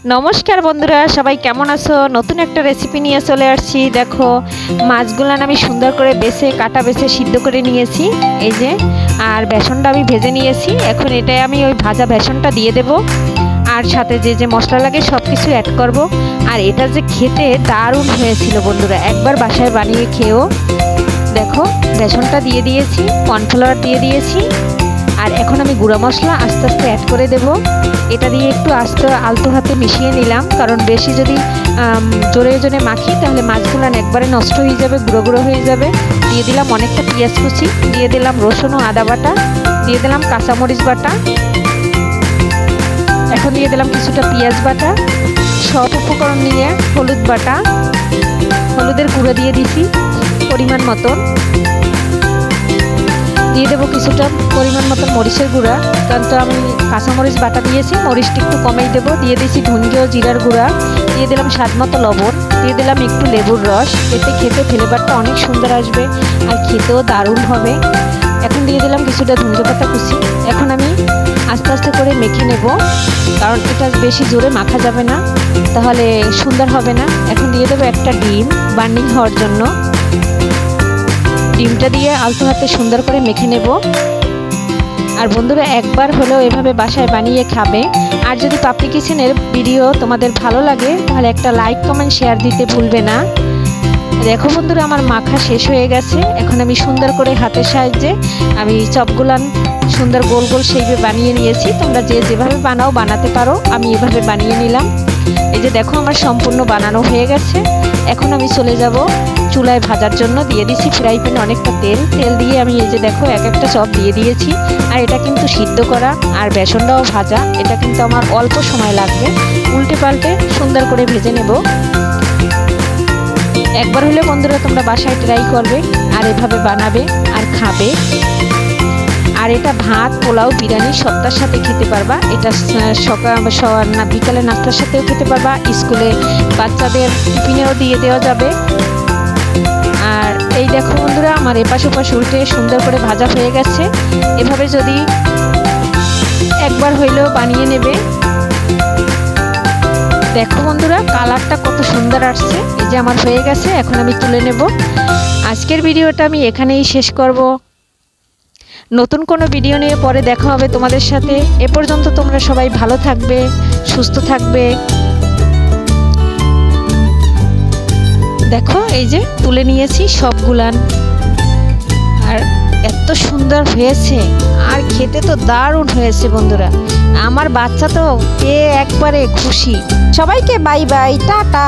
নমস্কার বন্ধুরা, সবাই কেমন আছো? নতুন একটা রেসিপি নিয়ে চলে আসছি। দেখো, মাছগুলান আমি সুন্দর করে কাটা বেছে সিদ্ধ করে নিয়েছি, এই যে। আর বেসনটা আমি ভেজে নিয়েছি। এখন এটাই আমি ওই ভাজা বেসনটা দিয়ে দেব, আর সাথে যে যে মশলা লাগে সব কিছু অ্যাড করব। আর এটা যে খেতে দারুণ হয়েছিল বন্ধুরা, একবার বাসায় বানিয়ে খেও। দেখো, বেসনটা দিয়ে দিয়েছি, কর্নফ্লাওয়ার দিয়ে দিয়েছি, আর এখন আমি গুঁড়া মশলা আস্তে আস্তে অ্যাড করে দেব। এটা দিয়ে একটু আলতো হাতে মিশিয়ে নিলাম, কারণ বেশি যদি জোরে জোরে মাখি তাহলে মাছগুলো একবারে নষ্ট হয়ে যাবে, গুঁড়ো গুঁড়ো হয়ে যাবে। দিয়ে দিলাম অনেকটা পেঁয়াজ কুচি, দিয়ে দিলাম রসুন ও আদা বাটা, দিয়ে দিলাম কাঁচামরিচ বাটা, এখন দিয়ে দিলাম কিছুটা পেঁয়াজ বাটা। সব উপকরণ নিয়ে হলুদ বাটা, হলুদের গুঁড়ো দিয়ে দিছি পরিমাণ মতন। দিয়ে দেবো কিছুটা পরিমাণ মতন মরিচের গুঁড়া, কারণ তো আমি কাঁচামরিচ বাটা দিয়েছি, মরিচটা একটু কমেই দেবো। দিয়ে দিয়েছি ধনিয়া ও জিরার গুঁড়া, দিয়ে দিলাম স্বাদ মতো লবণ, দিয়ে দিলাম একটু লেবুর রস। এতে খেতে ফ্লেভারটা অনেক সুন্দর আসবে আর খেতেও দারুণ হবে। এখন দিয়ে দিলাম কিছুটা ধনিয়া পাতা কুচি। এখন আমি আস্তে আস্তে করে মেখে নেব, কারণ এটা বেশি জোরে মাখা যাবে না, তাহলে সুন্দর হবে না। এখন দিয়ে দেবো একটা ডিম বার্নিং হওয়ার জন্য। ডিমটা দিয়ে আলতো হাতে সুন্দর করে মেখে নেব। আর বন্ধুরা, একবার হলেও এভাবে বাসায় বানিয়ে খাবে। আর যদি পাপড়ি কিচেনের ভিডিও তোমাদের ভালো লাগে তাহলে একটা লাইক কমেন্ট শেয়ার দিতে ভুলবে না। দেখো বন্ধুরা, আমার মাখা শেষ হয়ে গেছে। এখন আমি সুন্দর করে হাতের সাহায্যে আমি চপগুলান সুন্দর গোল গোল শেপে বানিয়ে নিয়েছি। তোমরা যে যেভাবে বানাতে পারো, আমি এভাবে বানিয়ে নিলাম। এই যে দেখো, আমার সম্পূর্ণ বানানো হয়ে গেছে। এখন আমি চলে যাব চুলায় ভাজার জন্য। দিয়ে দিচ্ছি ফ্রাই প্যানে অনেকটা তেল দিয়ে আমি এই যে দেখো এক একটা চপ দিয়ে দিয়েছি। আর এটা কিন্তু সিদ্ধ করা আর বেসনটাও ভাজা, এটা কিন্তু আমার অল্প সময় লাগবে। উল্টে পাল্টে সুন্দর করে ভেজে নেব। একবার হলে বন্ধুরা তোমরা বাসায় ট্রাই করবে আর এভাবে বানাবে আর খাবে। আর এটা ভাত, পোলাও, বিরিয়ানি সবটার সাথে খেতে পারবা। এটা বিকালে নাস্তার সাথেও খেতে পারবা, স্কুলে বাচ্চাদের টিফিনেও দিয়ে দেওয়া যাবে। আর এই দেখো বন্ধুরা, আমার এপাশ ওপাশ উল্টে সুন্দর করে ভাজা হয়ে গেছে। এভাবে যদি একবার হইলেও বানিয়ে নেবে। দেখো বন্ধুরা, কালারটা কত সুন্দর আসছে। এই যে আমার হয়ে গেছে, এখন আমি তুলে নেব। আজকের ভিডিওটা আমি এখানেই শেষ করব। নতুন কোনো ভিডিও নিয়ে পরে দেখা হবে তোমাদের সাথে। এ পর্যন্ত তোমরা সবাই ভালো থাকবে, সুস্থ থাকবে। দেখো, এই যে তুলে নিয়েছি সবগুলান, আর এত সুন্দর হয়েছে আর খেতে তো দারুণ হয়েছে বন্ধুরা। আমার বাচ্চা তো পেয়ে একবারে খুশি। সবাইকে বাই বাই, টাটা।